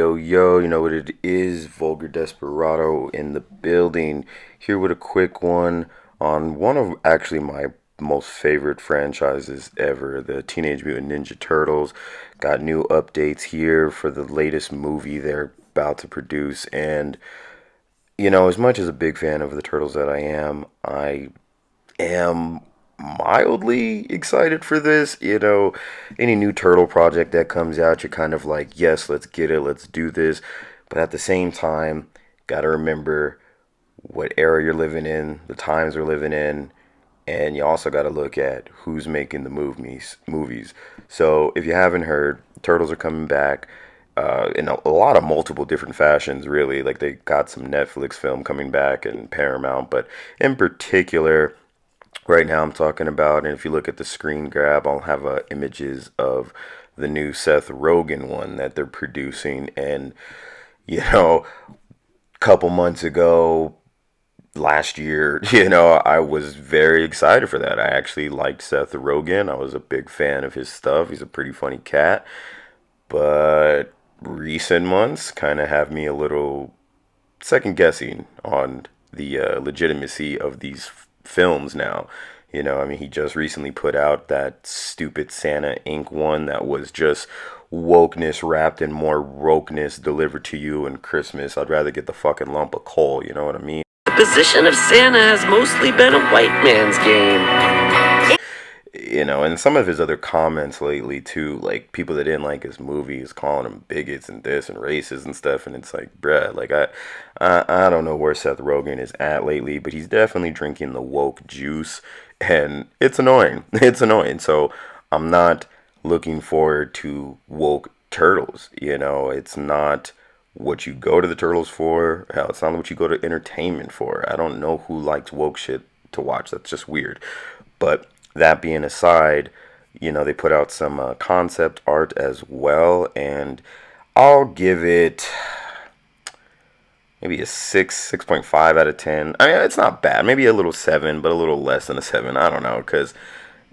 Yo, you know what it is, VulgarDesperado in the building. Here with a quick one on one of actually my most favorite franchises ever, the Teenage Mutant Ninja Turtles. Got new updates here for the latest movie they're about to produce, and as much as a big fan of the Turtles that I am mildly excited for this. Any new Turtle project that comes out, you're kind of like, yes, let's get it, let's do this. But at the same time, gotta remember what era you're living in, the times we're living in, and you also gotta look at who's making the movies. So if you haven't heard, Turtles are coming back. In a lot of multiple different fashions, really. Like they got some Netflix film coming back and Paramount, but in particular, right now, I'm talking about, and if you look at the screen grab, I'll have images of the new Seth Rogan one that they're producing. And, a couple months ago, last year, I was very excited for that. I actually liked Seth Rogan. I was a big fan of his stuff. He's a pretty funny cat. But recent months kind of have me a little second guessing on the legitimacy of these films now. I mean, he just recently put out that stupid Santa Inc. one that was just wokeness wrapped in more wokeness delivered to you in Christmas. I'd rather get the fucking lump of coal, you know what I mean? The position of Santa has mostly been a white man's game. And some of his other comments lately too, like people that didn't like his movies calling him bigots and this and racist and stuff, and it's like, bruh, like I don't know where Seth Rogen is at lately, but he's definitely drinking the woke juice, and it's annoying. It's annoying. So I'm not looking forward to woke turtles. It's not what you go to the turtles for. Hell, it's not what you go to entertainment for. I don't know who likes woke shit to watch. That's just weird. But that being aside, they put out some concept art as well, and I'll give it maybe a 6.5 out of 10. I mean, it's not bad. Maybe a little 7, but a little less than a 7. I don't know, because,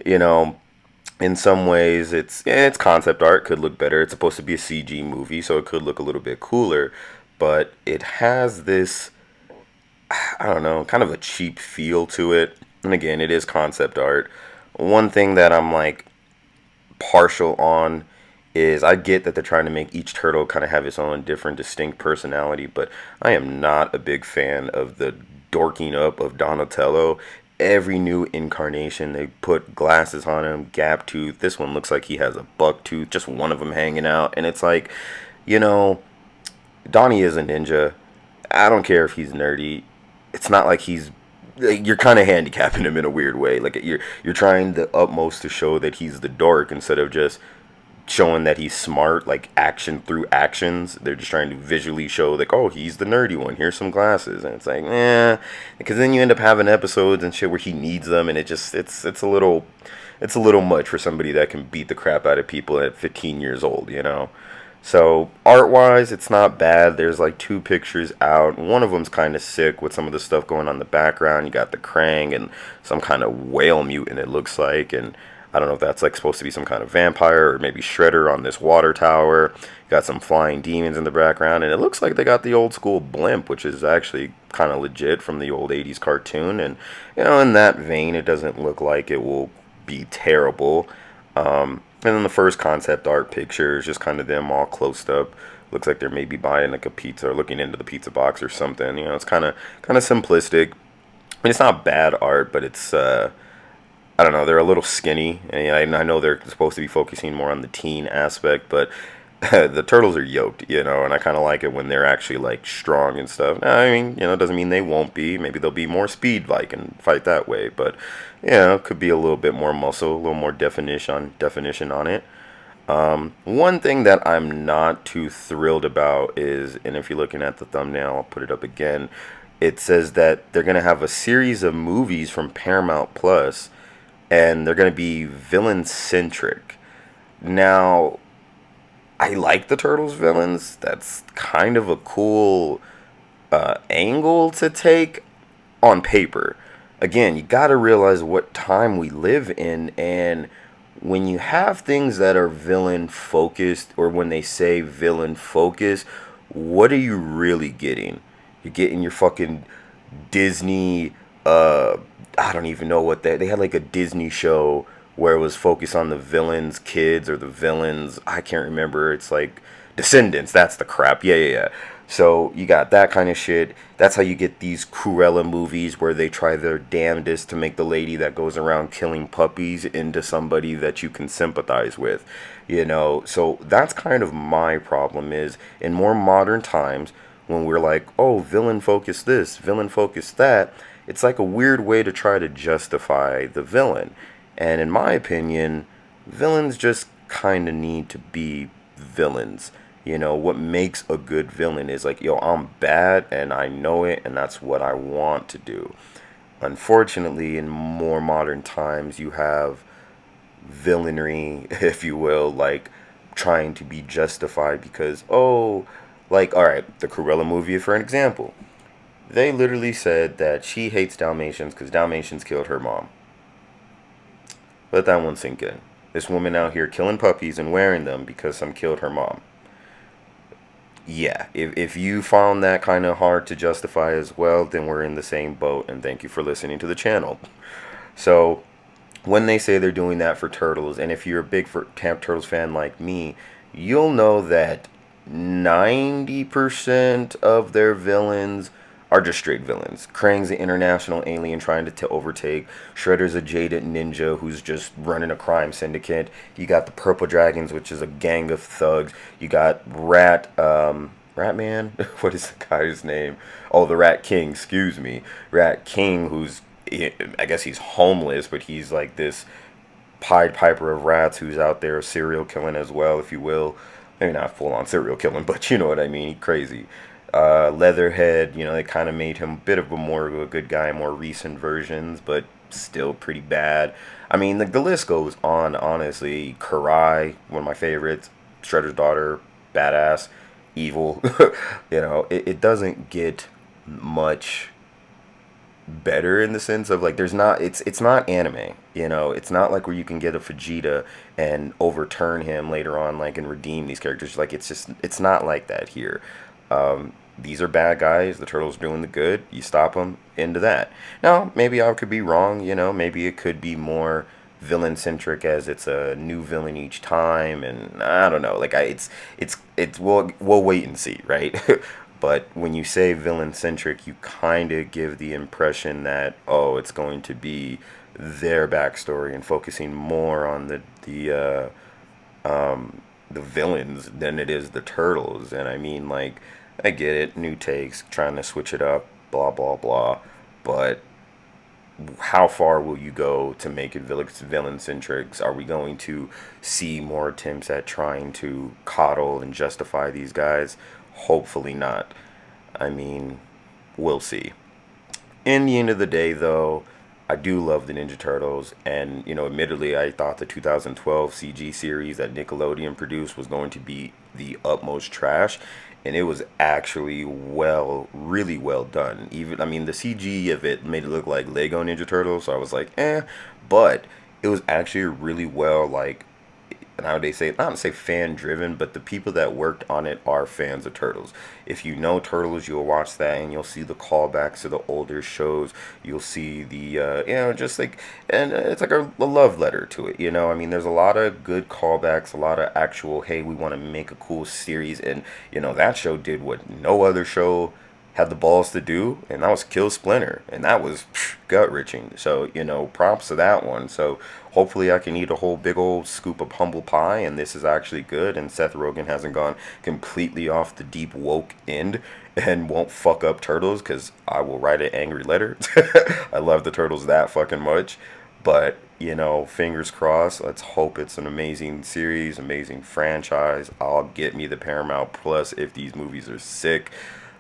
you know, in some ways it's concept art, could look better. It's supposed to be a CG movie, so it could look a little bit cooler, but it has this, I don't know, kind of a cheap feel to it. And again, it is concept art. One thing that I'm like partial on is I get that they're trying to make each turtle kind of have its own different distinct personality, but I am not a big fan of the dorking up of Donatello. Every new incarnation, they put glasses on him, gap tooth. This one looks like he has a buck tooth, just one of them hanging out. And it's like, you know, Donnie is a ninja. I don't care if he's nerdy. It's not like you're kind of handicapping him in a weird way. Like you're trying the utmost to show that he's the dork instead of just showing that he's smart, like action through actions. They're just trying to visually show like, oh, he's the nerdy one. Here's some glasses, and it's like, because then you end up having episodes and shit where he needs them, and it's a little much for somebody that can beat the crap out of people at 15 years old, you know. So art wise, it's not bad. There's like two pictures out. One of them's kind of sick with some of the stuff going on in the background. You got the Krang and some kind of whale mutant, it looks like, and I don't know if that's like supposed to be some kind of vampire or maybe Shredder on this water tower. Got some flying demons in the background, and it looks like they got the old school blimp, which is actually kind of legit from the old 80s cartoon. And, in that vein, it doesn't look like it will be terrible. And then the first concept art picture is just kind of them all closed up. Looks like they're maybe buying like a pizza or looking into the pizza box or something. It's kind of simplistic. I mean, it's not bad art, but it's I don't know. They're a little skinny, and I know they're supposed to be focusing more on the teen aspect, but the turtles are yoked, and I kind of like it when they're actually like strong and stuff. Now, I mean, it doesn't mean they won't be. Maybe they'll be more speed like and fight that way, but it could be a little bit more muscle, a little more definition on it. One thing that I'm not too thrilled about is, and if you're looking at the thumbnail, I'll put it up again. It says that they're gonna have a series of movies from Paramount Plus, and they're going to be villain centric. Now, I like the Turtles villains. That's kind of a cool angle to take on paper. Again, you got to realize what time we live in, and when you have things that are villain focused, or when they say villain focused, what are you really getting? You're getting your fucking Disney, uh I don't even know what they had, like a Disney show where it was focused on the villains kids, or the villains, I can't remember. It's like Descendants, that's the crap. Yeah, yeah, yeah. So you got that kind of shit. That's how you get these Cruella movies where they try their damnedest to make the lady that goes around killing puppies into somebody that you can sympathize with. So that's kind of my problem, is in more modern times, when we're like, oh, villain focus this, villain focus that, it's like a weird way to try to justify the villain. And in my opinion, villains just kind of need to be villains. What makes a good villain is like, yo, I'm bad and I know it, and that's what I want to do. Unfortunately, in more modern times, you have villainy, if you will, like trying to be justified because, oh, like, all right, the Cruella movie, for an example. They literally said that she hates Dalmatians because Dalmatians killed her mom. Let that one sink in. This woman out here killing puppies and wearing them because some killed her mom. Yeah, if you found that kind of hard to justify as well, then we're in the same boat, and thank you for listening to the channel. So, when they say they're doing that for Turtles, and if you're a big Turtles fan like me, you'll know that 90% of their villains are just straight villains. Krang's an international alien trying to overtake. Shredder's a jaded ninja who's just running a crime syndicate. You got the Purple Dragons, which is a gang of thugs. You got Ratman? What is the guy's name? Oh, the Rat King, excuse me. Rat King, who's, I guess he's homeless, but he's like this Pied Piper of rats who's out there serial killing as well, if you will. Maybe not full on serial killing, but you know what I mean. Crazy. Leatherhead, they kind of made him a bit of a more of a good guy, more recent versions, but still pretty bad. I mean, the list goes on, honestly. Karai, one of my favorites. Shredder's daughter, badass, evil. It doesn't get much better in the sense of like it's not anime. It's not like where you can get a Vegeta and overturn him later on, like, and redeem these characters. Like, it's not like that here. These are bad guys, the Turtles doing the good, you stop them, into that. Now maybe I could be wrong. Maybe it could be more villain centric, as it's a new villain each time, and I don't know, like, it's we'll wait and see, right? But when you say villain centric, you kind of give the impression that, oh, it's going to be their backstory and focusing more on the villains than it is the Turtles. And I mean, like, I get it, new takes, trying to switch it up, blah blah blah, but how far will you go to make it villain centric? Are we going to see more attempts at trying to coddle and justify these guys? Hopefully not. I mean, we'll see. In the end of the day, though, I do love the Ninja Turtles, and admittedly, I thought the 2012 CG series that Nickelodeon produced was going to be the utmost trash, and it was actually really well done. Even, I mean, the CG of it made it look like Lego Ninja Turtles, so I was like, eh, but it was actually really well, like, now they say, not to say fan driven, but the people that worked on it are fans of Turtles. If you know Turtles, you'll watch that and you'll see the callbacks to the older shows. You'll see the just like, and it's like a love letter to it. I mean, there's a lot of good callbacks, a lot of actual, hey, we want to make a cool series, and that show did what no other show had the balls to do, and that was kill Splinter, and that was gut wrenching. So props to that one. So hopefully I can eat a whole big old scoop of humble pie, and this is actually good, and Seth Rogen hasn't gone completely off the deep woke end and won't fuck up Turtles, because I will write an angry letter. I love the Turtles that fucking much. But fingers crossed. Let's hope it's an amazing series, amazing franchise. I'll get me the Paramount Plus if these movies are sick.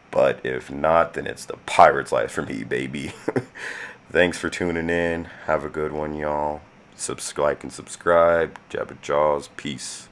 But if not, then it's the pirate's life for me, baby. Thanks for tuning in. Have a good one, y'all. Like and subscribe. Jabba Jaws. Peace.